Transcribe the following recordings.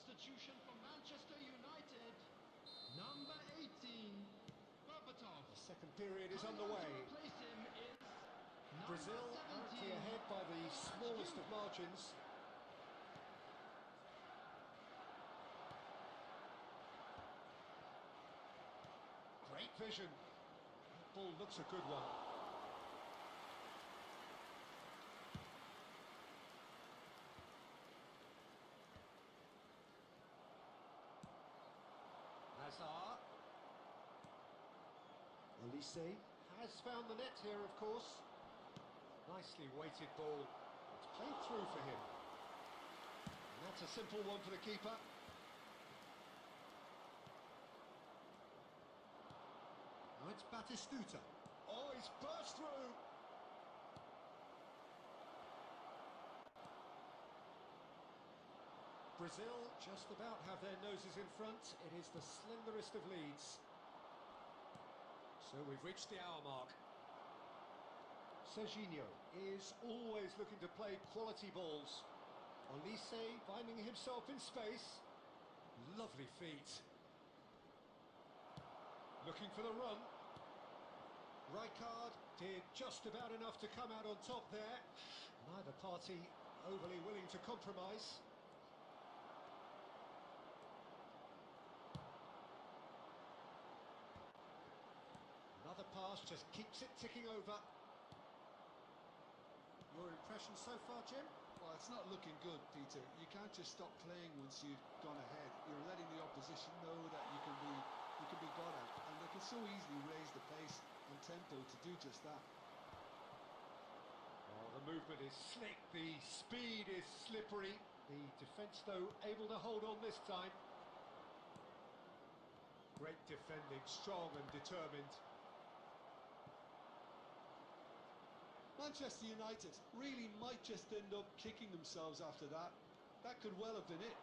substitution for Manchester United. Number 18, Berbatov. The second period is Coming on underway. to replace him is number Brazil 17, currently ahead by the smallest of margins. Great vision. That ball looks a good one. Hazard. Elise has found the net here, of course. Nicely weighted ball. It's played through for him. And that's a simple one for the keeper. Now it's Batistuta. Oh, he's burst through! Brazil just about have their noses in front. It is the slenderest of leads. So we've reached the hour mark. Serginho is always looking to play quality balls. Olise finding himself in space. Lovely feet. Looking for the run. Rijkaard did just about enough to come out on top there. Neither party overly willing to compromise. Another pass just keeps it ticking over. Your impression so far, Jim? Well, it's not looking good, Peter. You can't just stop playing once you've gone ahead. You're letting the opposition know that you can be got at, and they can so easily raise the pace and tempo to do just that. Oh, the movement is slick, the speed is slippery. The defence, though, able to hold on this time. Great defending, strong and determined. Manchester United really might just end up kicking themselves after that. That could well have been it.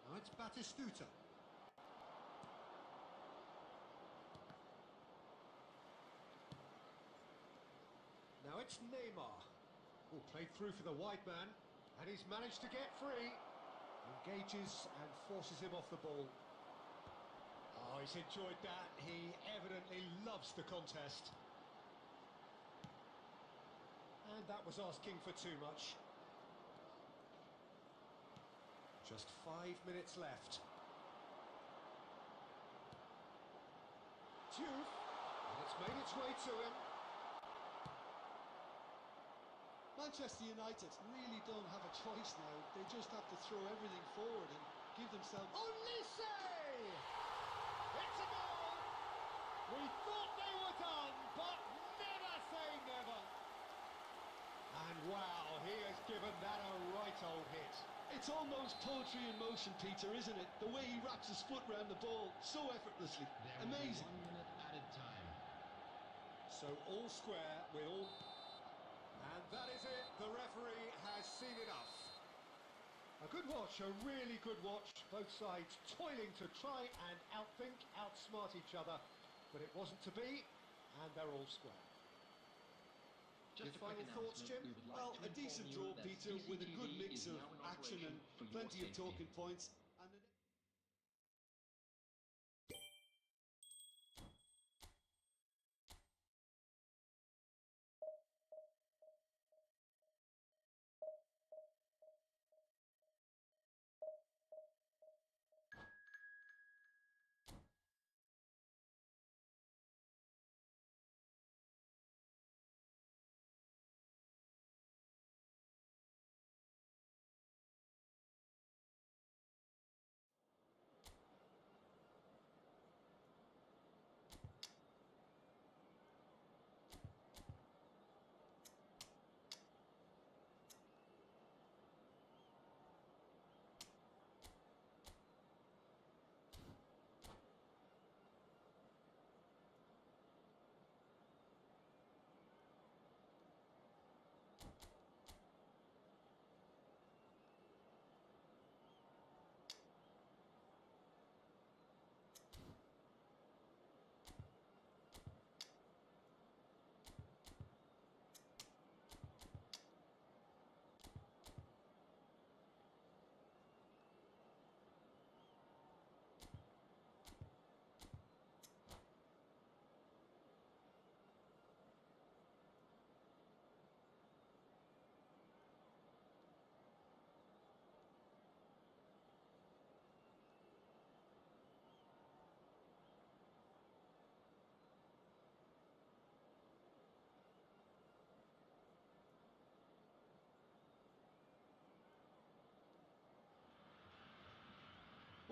Now it's Batistuta. Now it's Neymar. Oh, played through for the wide man, and he's managed to get free. Engages and forces him off the ball. Oh, he's enjoyed that. He evidently loves the contest. And that was asking for too much. Just 5 minutes left. Diouf, and it's made its way to him. Manchester United really don't have a choice now. They just have to throw everything forward and give themselves... Olise! It's a goal! We thought they were done, but never say never. And wow, he has given that a right old hit. It's almost poetry in motion, Peter, isn't it? The way he wraps his foot round the ball so effortlessly. Amazing. 1 minute added time. So all square with all... And that is it. The referee has seen enough. A good watch, a really good watch. Both sides toiling to try and outthink, outsmart each other. But it wasn't to be, and they're all square. Just Your final thoughts, Jim? Well, a decent draw, Peter, with a good mix of action and plenty of talking points. And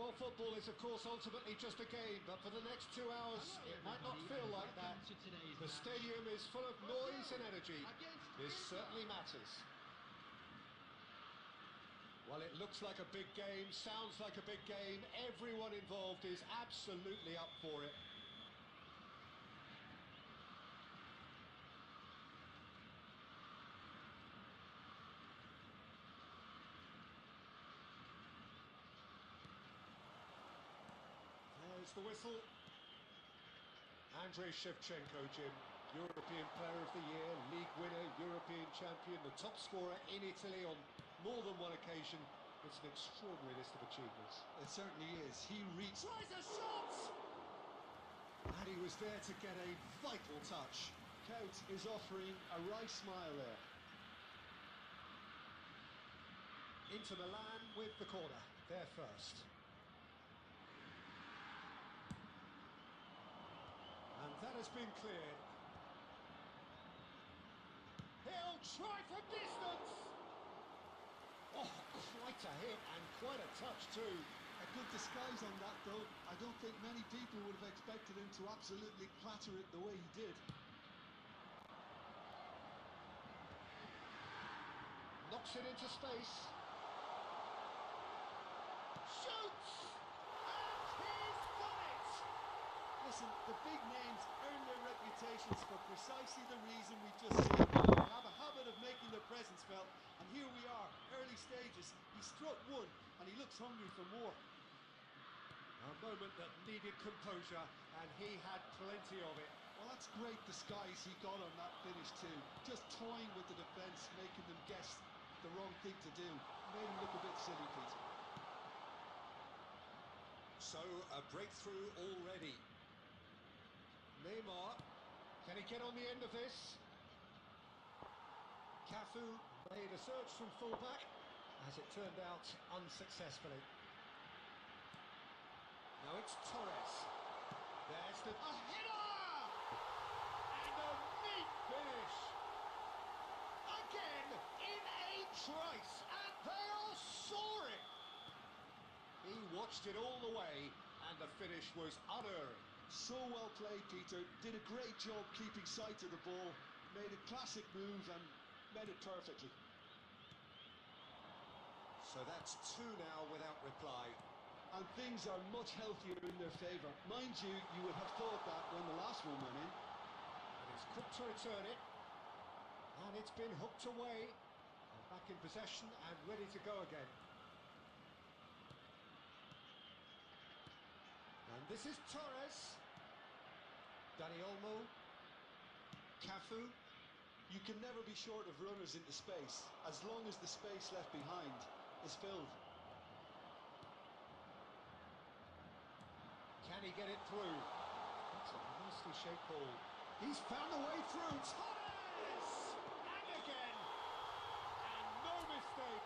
Well, football is, of course, ultimately just a game, but for the next 2 hours, Hello, it might not everybody, feel and like that. welcome to today's The match. stadium is full of noise and energy. Against This Inter. certainly matters. Well, it looks like a big game, sounds like a big game. Everyone involved is absolutely up for it. There's the whistle. Andrei Shevchenko, Jim, European Player of the Year, League winner, European champion, the top scorer in Italy on more than one occasion. It's an extraordinary list of achievements. It certainly is. He reached... Tries a shot! And he was there to get a vital touch. Cout is offering a wry smile there. Inter Milan with the corner, there first. And that has been cleared. He'll try from distance! Oh, quite a hit and quite a touch too. A good disguise on that, though. I don't think many people would have expected him to absolutely clatter it the way he did. Knocks it into space. Shoots! And he's done it! Listen, the big names earn their reputations for precisely the reason we just seen. They have a habit of making their presence felt, and here we are, early stages. He struck one, and he looks hungry for more. A moment that needed composure, and he had plenty of it. Well, that's great disguise he got on that finish too. Just toying with the defence, making them guess the wrong thing to do. Made him look a bit silly, Pete. So, a breakthrough already. Neymar, can he get on the end of this? Cafu made a search from fullback, as it turned out unsuccessfully. Now it's Torres. There's the... A header! And a neat finish! Again, in a trice, and they are soaring! He watched it all the way, and the finish was unerring. So well played, Peter. Did a great job keeping sight of the ball. Made a classic move and made it perfectly. So that's two now without reply. And things are much healthier in their favour. Mind you, you would have thought that when the last one went in. And it's quick to return it. And it's been hooked away. And back in possession and ready to go again. And this is Torres. Dani Olmo. Cafu. You can never be short of runners into space, as long as the space left behind is filled. Can he get it through? That's a nicely shaped ball. He's found the way through. Torres! And again! And no mistake!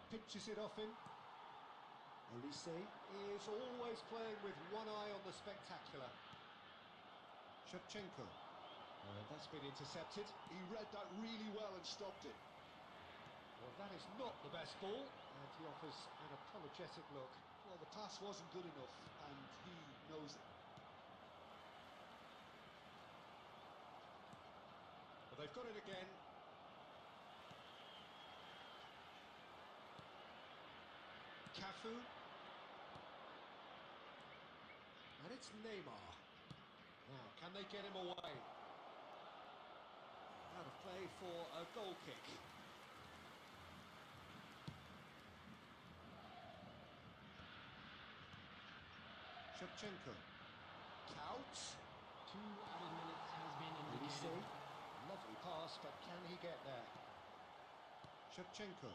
Pitches it off him. Elise is always playing with one eye on the spectacular. Shevchenko. That's been intercepted. He read that really well and stopped it. Well, that is not the best ball, and he offers an apologetic look. Well, the pass wasn't good enough, and he knows it. But they've got it again. Cafu. And it's Neymar. Now, can they get him away? Out of play for a goal kick. Shevchenko. Cout. 2 added minutes has been Elise. indicated. Lovely pass, but can he get there? Shevchenko.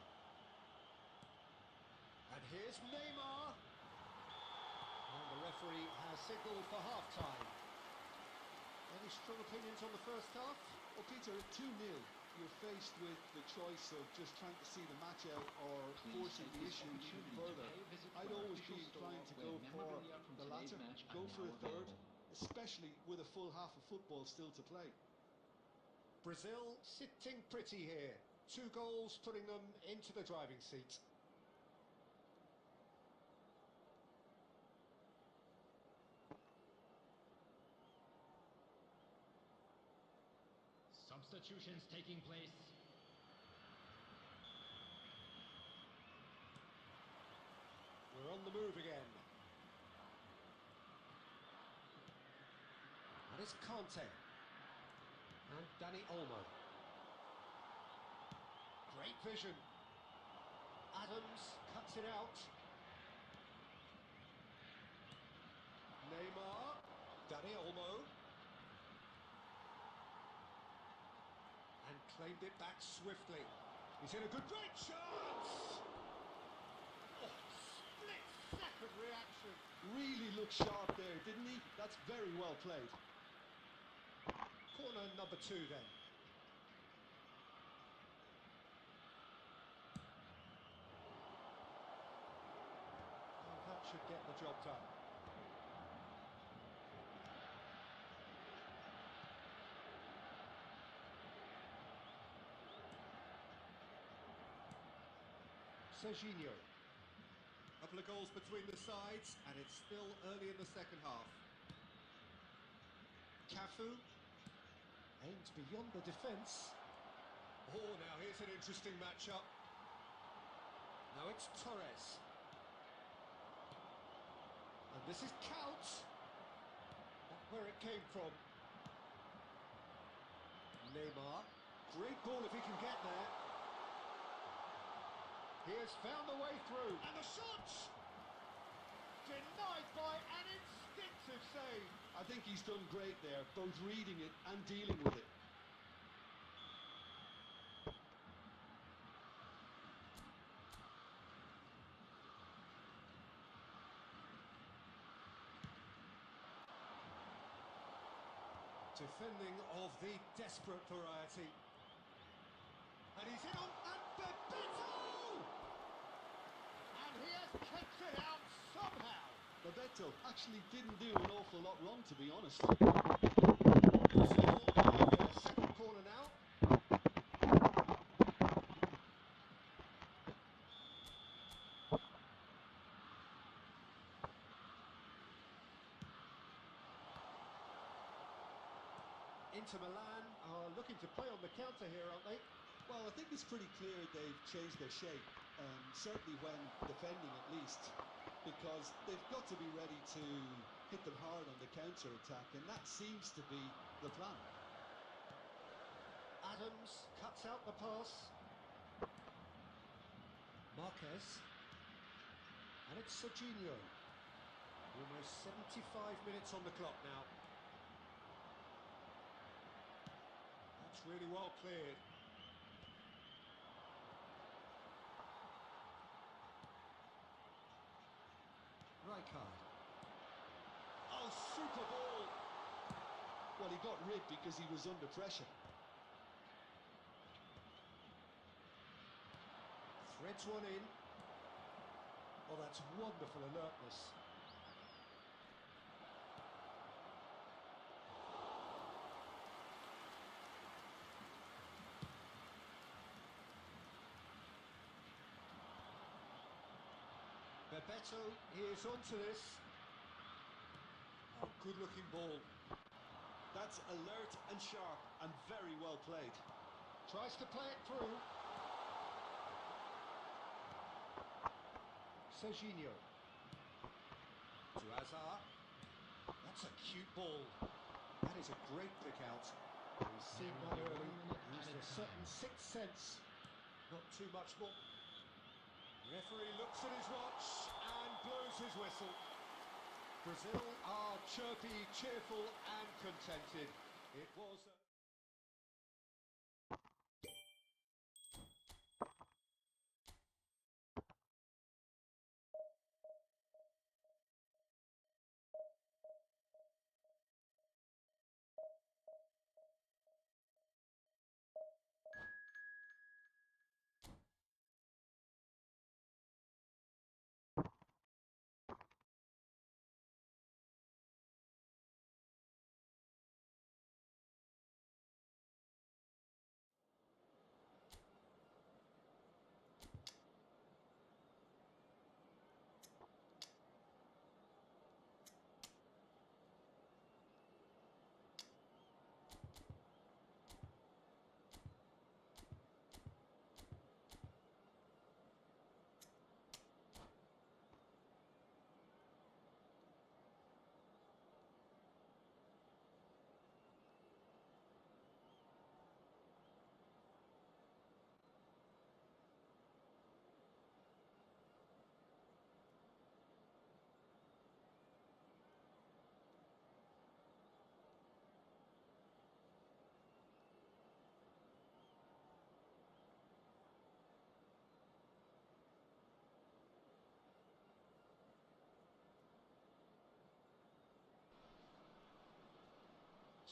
And here's Neymar. And the referee has signalled for half-time. Any strong opinions on the first half? Well, Peter, 2-0. you're faced with the choice of just trying to see the match out or Please forcing take the this issue even opportunity to further. pay a visit to I'd our always official be inclined to store go where for memorabilia from the today's latter, match are go now for a third, available. especially with a full half of football still to play. Brazil sitting pretty here. 2 goals putting them into the driving seat. Substitutions taking place. We're on the move again. And it's Conte. And Dani Olmo. Great vision. Adams cuts it out. Neymar. Dani Olmo. And claimed it back swiftly. He's in a good great chance! Oh, split-second reaction. Really looked sharp there, didn't he? That's very well played. Corner number 2 then. Well, that should get the job done. Serginho. A couple of goals between the sides, and it's still early in the second half. Cafu aims beyond the defence. Oh, now here's an interesting matchup. Now it's Torres. And this is Count. Not where it came from. Neymar. Great ball if he can get there. He has found a way through. And the shot! Denied by an instinctive save. I think he's done great there, both reading it and dealing with it. Defending of the desperate variety. And he's in on and Bebeto! And he has kept it out somehow. Bebeto actually didn't do an awful lot wrong, to be honest. Brazil have their second corner now. Inter Milan are looking to play on the counter here, aren't they? Well, I think it's pretty clear they've changed their shape, certainly when defending at least, because they've got to be ready to hit them hard on the counter-attack, and that seems to be the plan. Adams cuts out the pass. Marquez. And it's Serginho. Almost 75 minutes on the clock now. That's really well cleared. Rijkaard. Oh, super ball! Well, he got rid because he was under pressure. Threads one in. Oh, that's wonderful alertness. Bebeto is onto this. Oh, good-looking ball. That's alert and sharp and very well played. Tries to play it through. Serginho. To Hazard. That's a cute ball. That is a great pick out. He's seen that early. Used a certain sixth sense. Not too much more. Referee looks at his watch and blows his whistle. Brazil are chirpy, cheerful and contented. It was...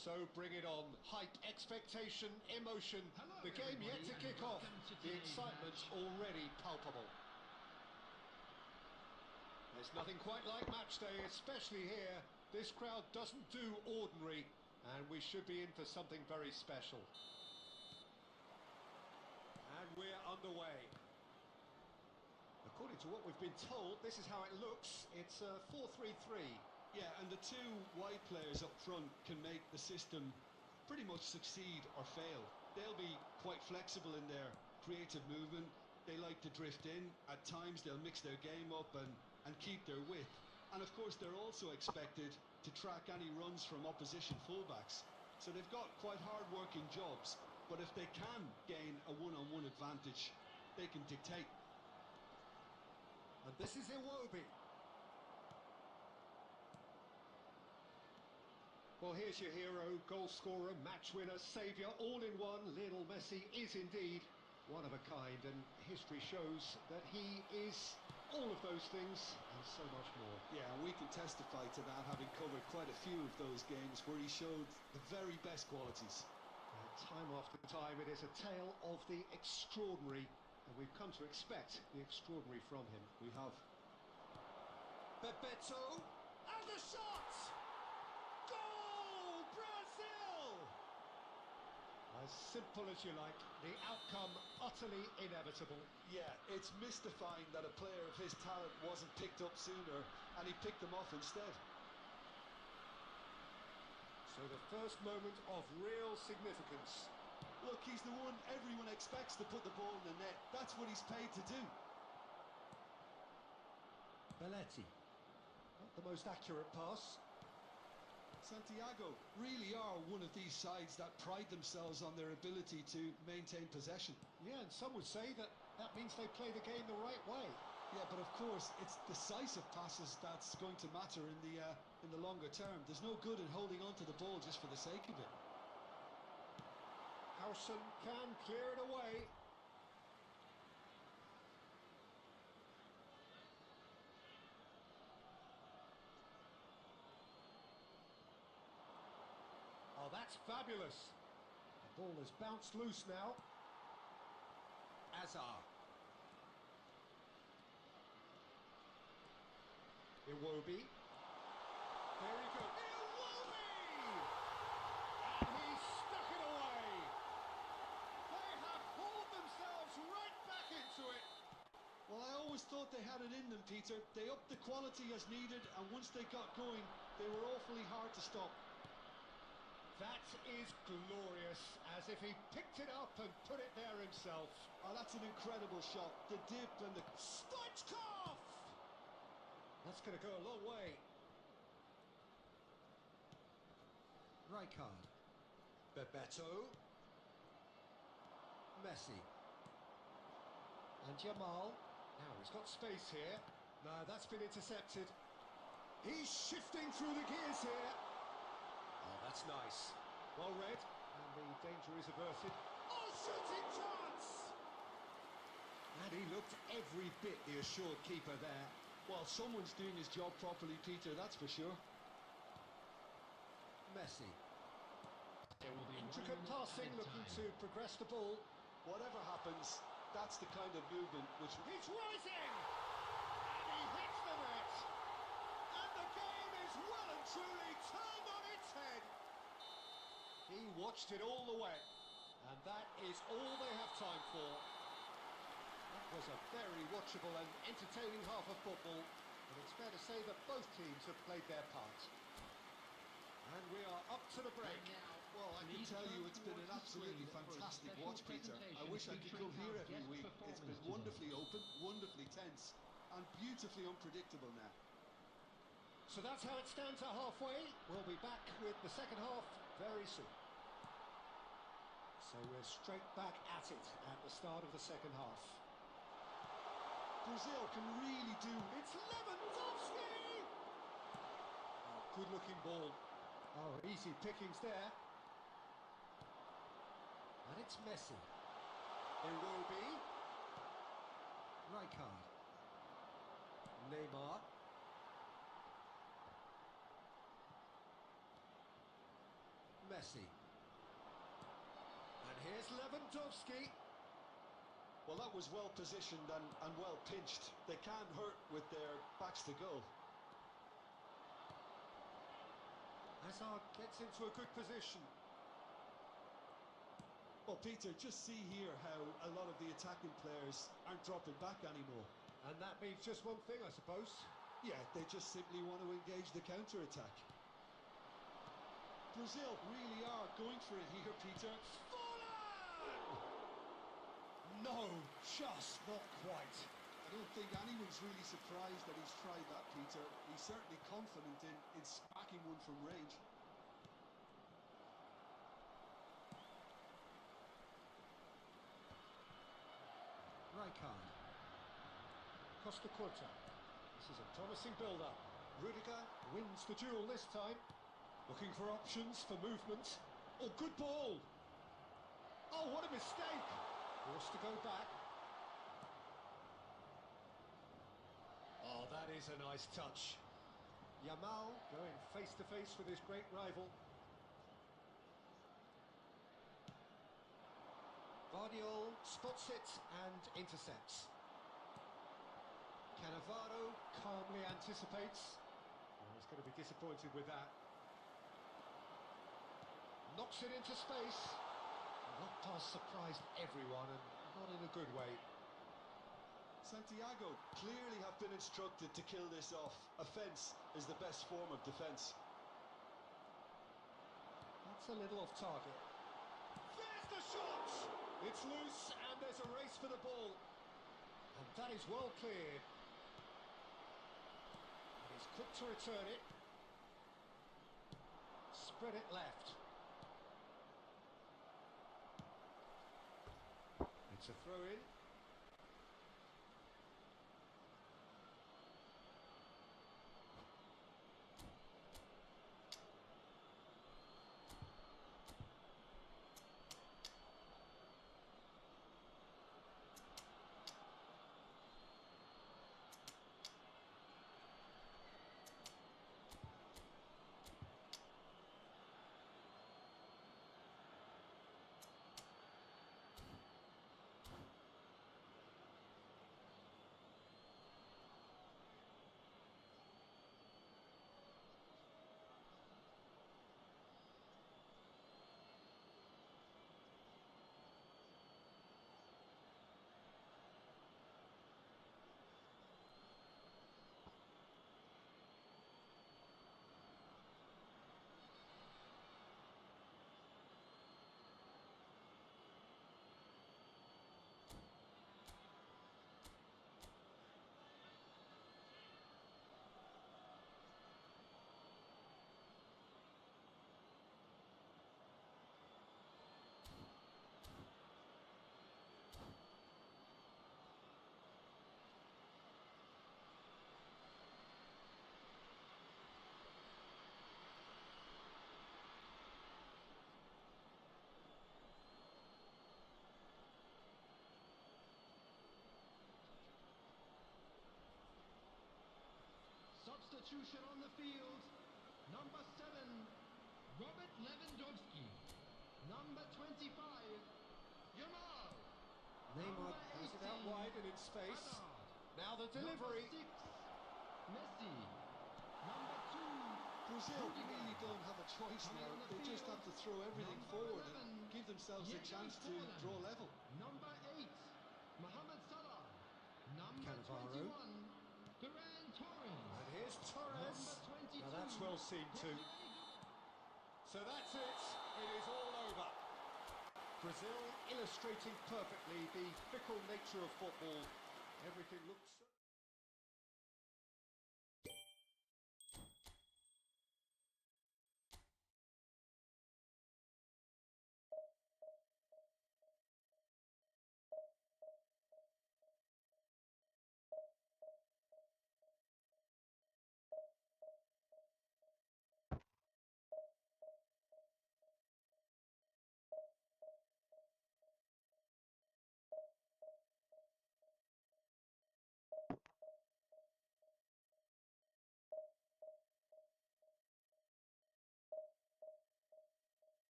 So bring it on. Hype, expectation, emotion. Hello, The game yet everybody, to and kick off. welcome to The today's excitement match. already palpable. There's nothing quite like match day, especially here. This crowd doesn't do ordinary, and we should be in for something very special. And we're underway. According to what we've been told, this is how it looks. It's a 4-3-3. Yeah, and the two wide players up front can make the system pretty much succeed or fail. They'll be quite flexible in their creative movement. They like to drift in. At times they'll mix their game up and keep their width. And of course they're also expected to track any runs from opposition fullbacks. So they've got quite hard-working jobs, but if they can gain a one-on-one advantage, they can dictate. And this is Iwobi. Well, here's your hero, goal scorer, match winner, saviour, all in one. Lionel Messi is indeed one of a kind, and history shows that he is all of those things and so much more. Yeah, we can testify to that, having covered quite a few of those games where he showed the very best qualities. Time after time, it is a tale of the extraordinary, and we've come to expect the extraordinary from him. We have. Bebeto, and the shot! Goal, Brazil! As simple as you like, the outcome utterly inevitable. Yeah, it's mystifying that a player of his talent wasn't picked up sooner, and he picked them off instead. So the first moment of real significance. Look, he's the one everyone expects to put the ball in the net. That's what he's paid to do. Belletti. Not the most accurate pass. Santiago really are one of these sides that pride themselves on their ability to maintain possession. Yeah, and some would say that means they play the game the right way. Yeah, but of course, it's decisive passes that's going to matter in the longer term. There's no good in holding on to the ball just for the sake of it. Howson can clear it away. Oh, that's fabulous. The ball has bounced loose now. Azar. Iwobi. Very good. Iwobi! And he stuck it away. They have hauled themselves right back into it. Well, I always thought they had it in them, Peter. They upped the quality as needed, and once they got going, they were awfully hard to stop. That is glorious, as if he picked it up and put it there himself. Oh, that's an incredible shot. The dip and the... Stoichkov! That's going to go a long way. Rijkaard. Bebeto. Messi. And Jamal. Now, he's got space here. No, that's been intercepted. He's shifting through the gears here. Oh, that's nice. Well read, and the danger is averted. Oh, shooting chance! And he looked every bit the assured keeper there. Well, someone's doing his job properly, Peter, that's for sure. Messi. There will be Intricate 1 minute passing, added looking time. to progress the ball. Whatever happens, that's the kind of movement which... He's rising! And he hits the net! And the game is well and truly turned on its head! He watched it all the way, and that is all they have time for. That was a very watchable and entertaining half of football, and it's fair to say that both teams have played their part. And we are up to the break. And now, Well, I can please tell you turn it's been an towards the absolutely screen for a fantastic special watch, Peter. I presentation wish I could featuring come here our every guest week. It's been performers today. wonderfully open, wonderfully tense, and beautifully unpredictable now. So that's how it stands at halfway. We'll be back with the second half very soon. So we're straight back at it at the start of the second half. Brazil can really do... It's Lewandowski! Oh, good-looking ball. Oh, easy pickings there. And it's Messi. Iwobi. Rijkaard. Neymar. Messi. And here's Lewandowski. Well, that was well positioned and well pinched. They can't hurt with their backs to goal. Hazard gets into a good position. Well, Peter, just see here how a lot of the attacking players aren't dropping back anymore. And that means just one thing, I suppose. Yeah, they just simply want to engage the counter-attack. Brazil really are going for it here, Peter. No, just not quite. I don't think anyone's really surprised that he's tried that, Peter. He's certainly confident in smacking one from range. Rijkaard. Costa Curta. This is a promising build-up. Rudiger wins the duel this time. Looking for options for movement. Oh, good ball! Oh, what a mistake! Forced to go back. Oh, that is a nice touch. Yamal going face-to-face with his great rival. Guardiola spots it and intercepts. Cannavaro calmly anticipates. Oh, he's going to be disappointed with that. Knocks it into space. That pass surprised everyone and not in a good way. Santiago clearly have been instructed to kill this off. Offence is the best form of defence. That's a little off target. There's the shot! It's loose and there's a race for the ball. And that is well cleared. And he's quick to return it. Spread it left. It's a throw in. Substitution on the field. Number 7, Robert Lewandowski. Number 25, Yamal. Neymar Number goes it out 18, wide and in space. Hazard. Now the delivery. Number 6, Messi. Number 2, Brazil Rudiger. really don't have a choice Coming now. on the They just field, have to throw everything number forward 11, and give themselves a Diego chance to Forlan. draw level. Number 8, Mohamed Salah. Number Cannavaro. 21, Ferran Torres. And here's Torres. Number 22, Now that's well seen too. So that's it. It is all over. Brazil illustrating perfectly the fickle nature of football. Everything looks so...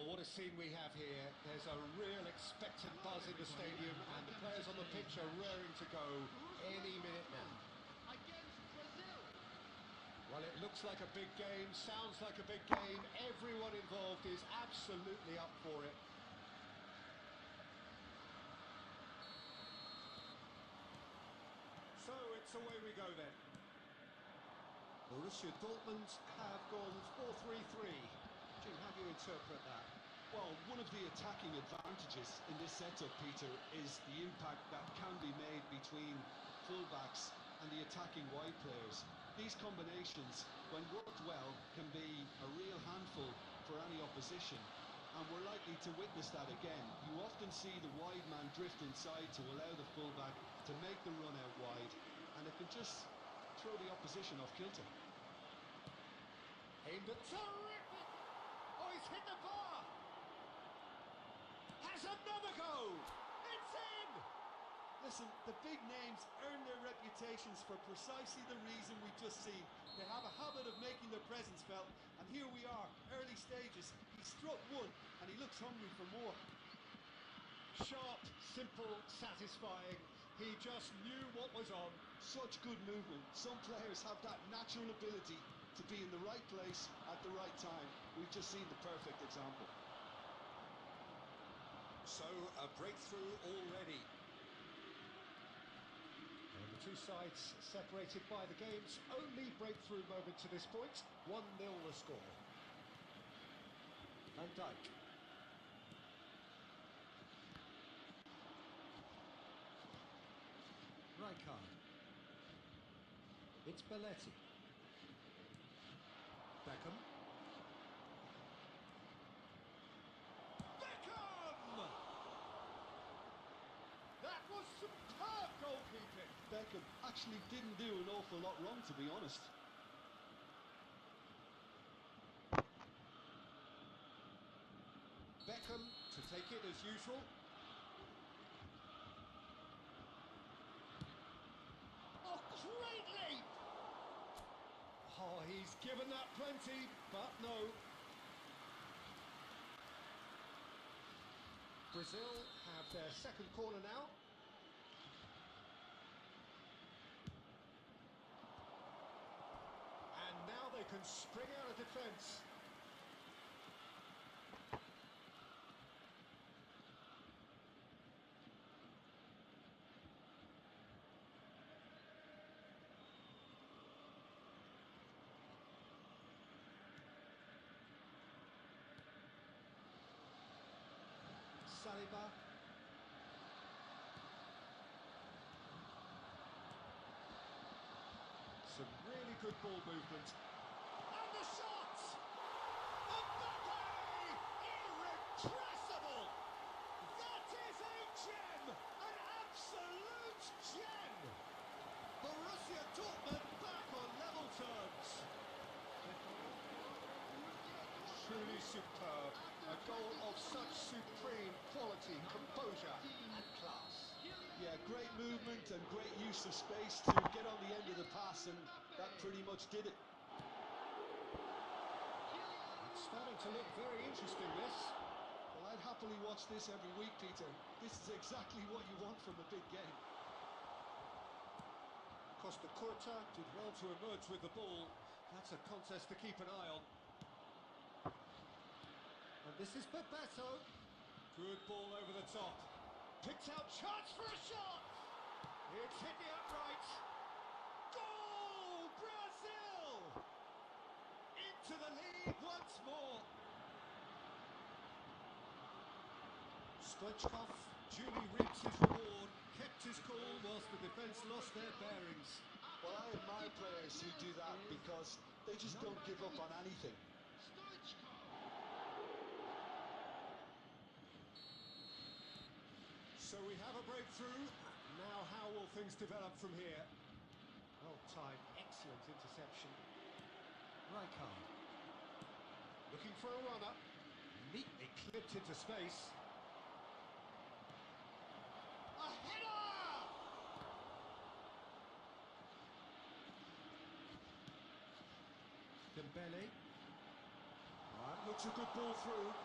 what a scene we have here. There's a real expectant buzz in the stadium, and the players on the pitch are raring to go any minute now. Against Brazil. Well, it looks like a big game, sounds like a big game. Everyone involved is absolutely up for it. So it's away we go then. Borussia Dortmund have gone 4-3-3. Jim, how do you interpret that? Well, one of the attacking advantages in this setup, Peter, is the impact that can be made between fullbacks and the attacking wide players. These combinations, when worked well, can be a real handful for any opposition, and we're likely to witness that again. You often see the wide man drift inside to allow the fullback to make the run out wide, and it can just throw the opposition off kilter. Aimed at terrific! Oh, he's hit the bar! Has another go! It's in! Listen, the big names earn their reputations for precisely the reason we've just seen. They have a habit of making their presence felt, and here we are, early stages. He struck one, and he looks hungry for more. Sharp, simple, satisfying. He just knew what was on. Such good movement. Some players have that natural ability to be in the right place at the right time. We've just seen the perfect example. So, a breakthrough already. And the two sides separated by the game's only breakthrough moment to this point. 1-0 the score. Van Dijk. Rijkaard. It's Belletti. Beckham. Beckham! That was superb goalkeeping. Beckham actually didn't do an awful lot wrong, to be honest. Beckham to take it as usual. Oh, great leap! Oh, he's given that plenty, but no. Brazil have their second corner now. And now they can spring out of defence. Saliba. Some really good ball movement. And the shot! Mbappe! Irrepressible! That is a gem! An absolute gem! Borussia Dortmund back on level terms. Truly superb. A goal of such supreme quality, composure and class. Yeah, great movement and great use of space to get on the end of the pass, and that pretty much did it. It's starting to look very interesting, this. Well, I'd happily watch this every week, Peter. This is exactly what you want from a big game. Costa Curta did well to emerge with the ball. That's a contest to keep an eye on. And this is Bebeto. Good ball over the top. Picked out, chance for a shot! It's hit the upright. Goal! Brazil! Into the lead once more. Stoichkov duly reaps his reward, kept his cool whilst the defence lost their bearings. Well, I admire players who do that because they just don't give up on anything. So we have a breakthrough. Now how will things develop from here? Well timed, excellent interception. Rijkaard. Looking for a run-up. Neatly clipped into space. A header! Dembele. Right, looks a good ball through.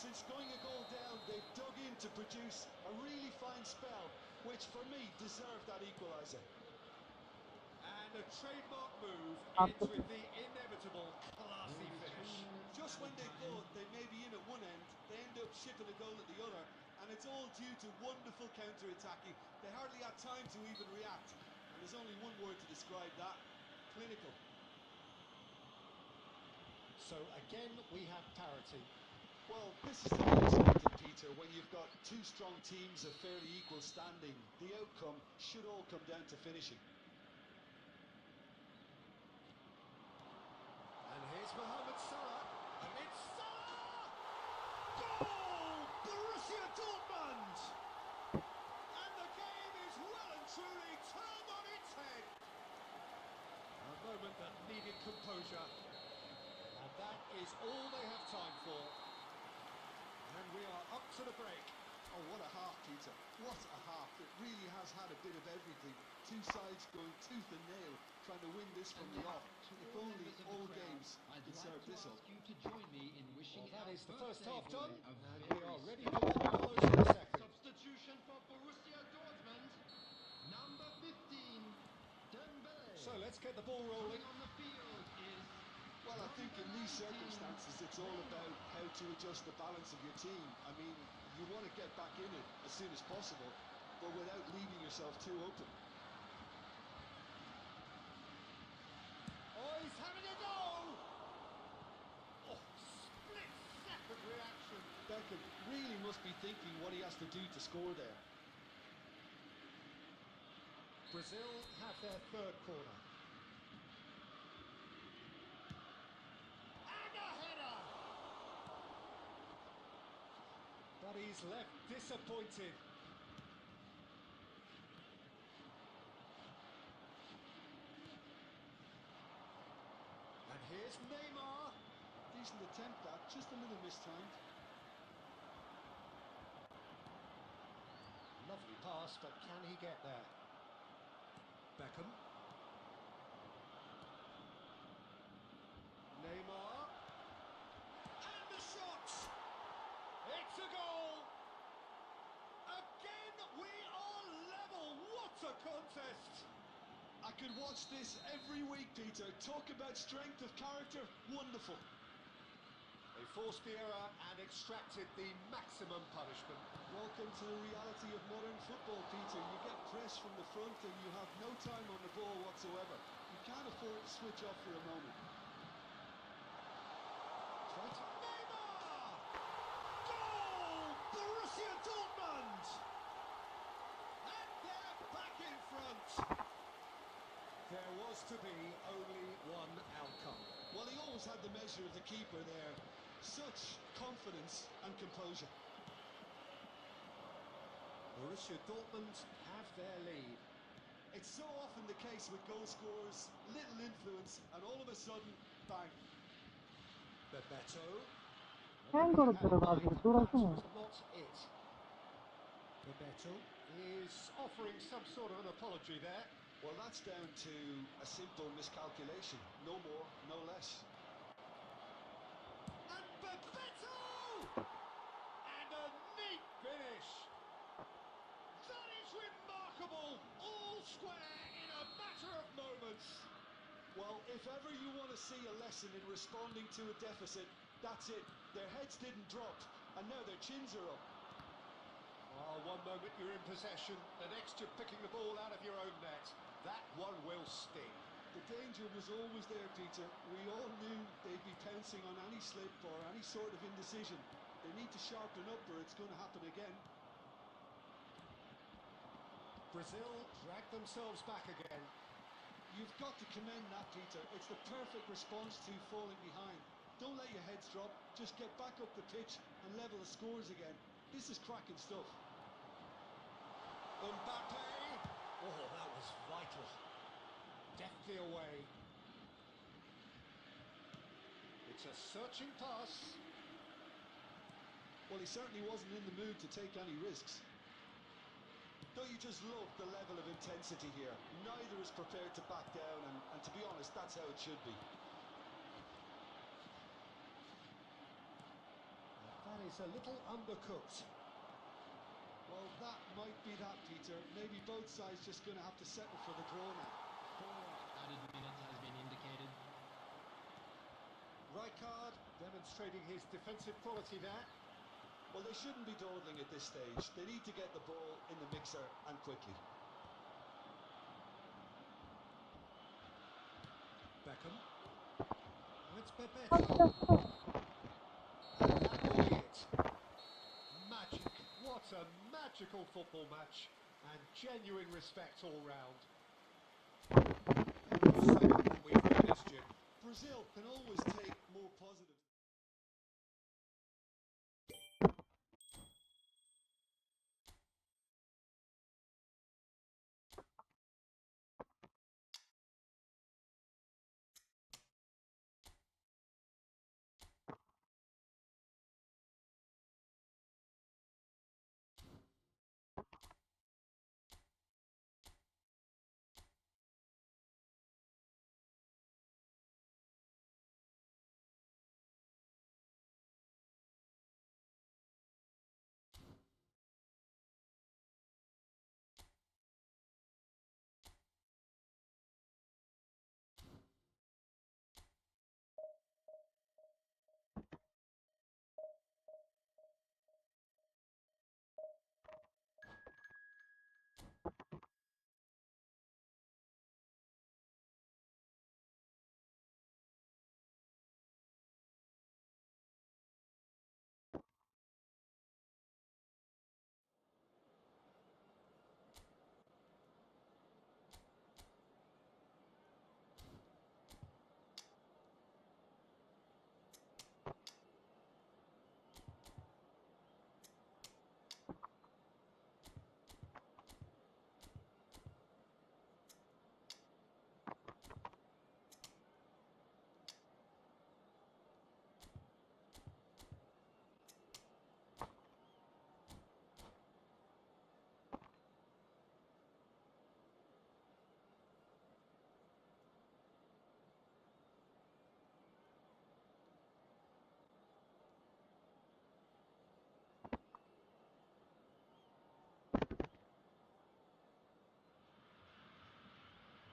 Since going a goal down, they've dug in to produce a really fine spell, which for me deserved that equaliser. And a trademark move ends with the inevitable classy finish. Just when they thought they may be in at one end, they end up shipping a goal at the other, and it's all due to wonderful counter-attacking. They hardly had time to even react, and there's only one word to describe that: clinical. So again, we have parity. Well, this is to be expected, Peter, when you've got two strong teams of fairly equal standing. The outcome should all come down to finishing. And here's Mohamed Salah, and it's Salah! Goal! Borussia Dortmund! And the game is well and truly turned on its head. A moment that needed composure, and that is all they have time for. And we are up to the break. Oh, what a half, Peter. What a half. It really has had a bit of everything. Two sides going tooth and nail, trying to win this from the off. If only all games could serve this up. You to join me in wishing Well, that is the first half boy done, a and we very are ready for special what follows in the second. substitution for Borussia Dortmund. Number 15, Dembele. So let's get the ball rolling. Coming on the field is Well, I think in these number 19, circumstances, it's all about how to adjust the balance of your team. I mean, you want to get back in it as soon as possible, but without leaving yourself too open. Oh, he's having a go! Oh, split-second reaction. Beckham really must be thinking what he has to do to score there. Brazil have their third corner. And a header! But he's left disappointed. And here's Neymar. Decent attempt that, just a little mistimed. Lovely pass, but can he get there? Beckham. Neymar. And the shot! It's a goal! Again, we are level! What a contest! I could watch this every week, Peter. Talk about strength of character. Wonderful. They forced the error and extracted the maximum punishment. Welcome to the reality of modern football, Peter. You get pressed from the front and you have no time on the ball whatsoever. You can't afford to switch off for a moment. Try to Neymar! Goal! Borussia Dortmund! And they're back in front. There was to be only one outcome. Well, he always had the measure of the keeper there. Such confidence and composure. Borussia Dortmund have their lead. It's so often the case with goal scorers, little influence, and all of a sudden, bang. Bebeto. Angolo That was not it. Bebeto is offering some sort of an apology there. Well, that's down to a simple miscalculation. No more, no less. And Bebeto! And a neat finish. That is remarkable. All square in a matter of moments. Well, if ever you want to see a lesson in responding to a deficit, that's it. Their heads didn't drop, and now their chins are up. Oh, one moment you're in possession, the next you're picking the ball out of your own net. That one will sting. The danger was always there, Peter. We all knew they'd be pouncing on any slip or any sort of indecision. They need to sharpen up or it's going to happen again. Brazil drag themselves back again. You've got to commend that, Peter. It's the perfect response to falling behind. Don't let your heads drop. Just get back up the pitch and level the scores again. This is cracking stuff. Mbappe. Oh, that was vital. Deftly away. It's a searching pass. Well, he certainly wasn't in the mood to take any risks. Don't you just love the level of intensity here? Neither is prepared to back down, and to be honest, that's how it should be. That He's a little undercooked. Well, that might be that, Peter. Maybe both sides just going to have to settle for the draw now. 4 added minutes has been indicated. Rijkaard demonstrating his defensive quality there. Well, they shouldn't be dawdling at this stage. They need to get the ball in the mixer and quickly. Beckham. Oh, it's Bebetti. And that will be it. Magic. What a magical football match. And genuine respect all round. Second that we've witnessed, Jim. Brazil can always take more positive.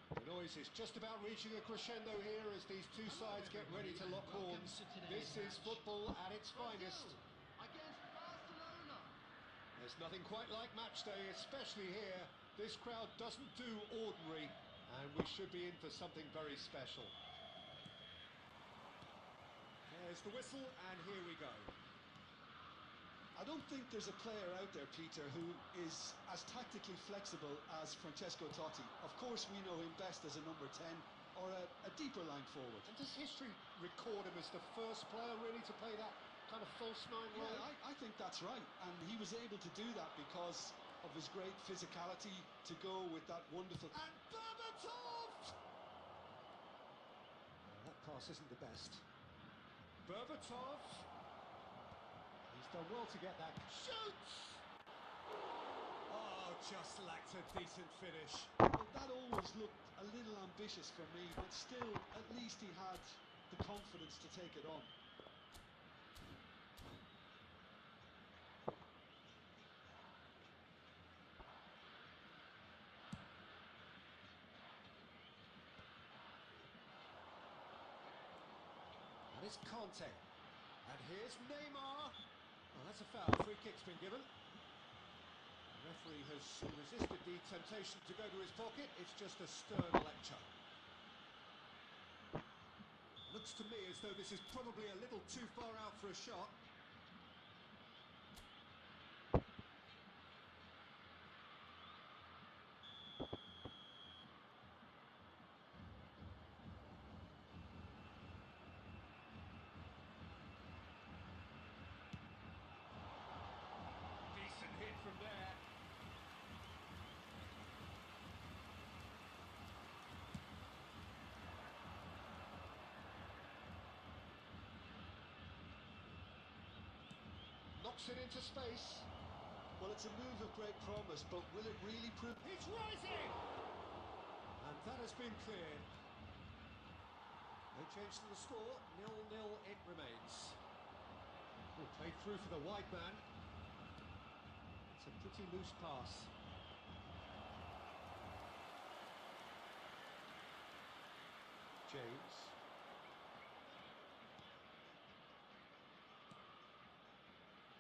The noise is just about reaching a crescendo here as these two sides get ready to lock horns. This is football at its finest. Against Barcelona. There's nothing quite like match day, especially here. This crowd doesn't do ordinary, and we should be in for something very special. There's the whistle, and here we go. I don't think there's a player out there, Peter, who is as tactically flexible as Francesco Totti. Of course, we know him best as a number 10 or a deeper line forward. And does history record him as the first player really to play that kind of false nine role? Yeah, I think that's right. And he was able to do that because of his great physicality to go with that wonderful... And Berbatov! That pass isn't the best. Berbatov. He's done well to get that. Shoots! Oh, just lacked a decent finish. Well, that always looked a little ambitious for me, but still, at least he had the confidence to take it on. And it's Conte. And here's Neymar. Oh, that's a foul. Free kick's been given. The referee has resisted the temptation to go to his pocket. It's just a stern lecture. Looks to me as though this is probably a little too far out for a shot. Decent hit from there. Knocks it into space. Well, it's a move of great promise, but will it really prove... It's rising! And that has been cleared. No change to the score. 0-0 it remains. Oh, played through for the wide man. It's a pretty loose pass. James.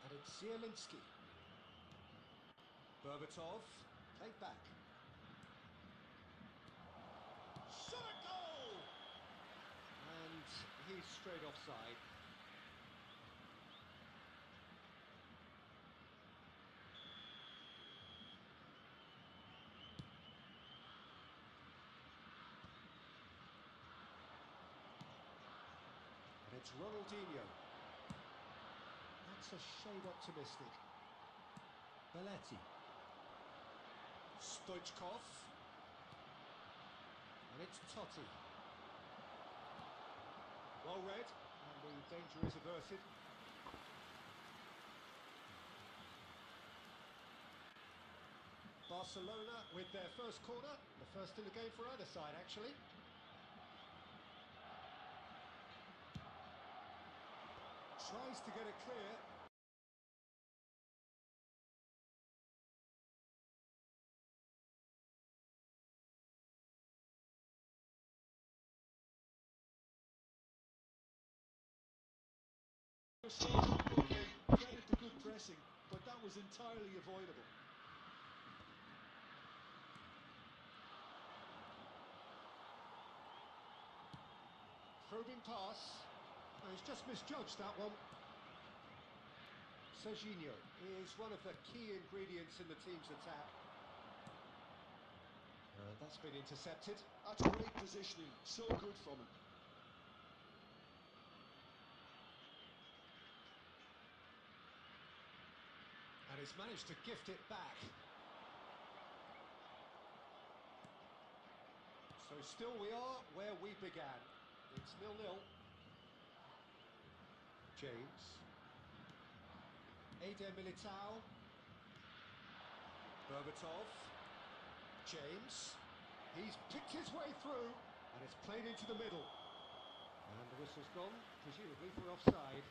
And it's Zielinski. Berbatov, played back. Shot a goal! And he's straight offside. And it's Ronaldinho. That's a shade optimistic. Belletti. Stoichkov. And it's Totti. Well read, and the danger is averted. Barcelona with their first corner, the first in the game for either side actually. Tries to get it clear. Okay, credit to good pressing, but that was entirely avoidable. Probing pass. Oh, he's just misjudged that one. Serginho is one of the key ingredients in the team's attack. That's been intercepted. That's great positioning, so good from him. And he's managed to gift it back. So still we are where we began. It's 0-0. James. Eder Militao. Berbatov. James. He's picked his way through, and it's played into the middle. And the whistle's gone, presumably for offside.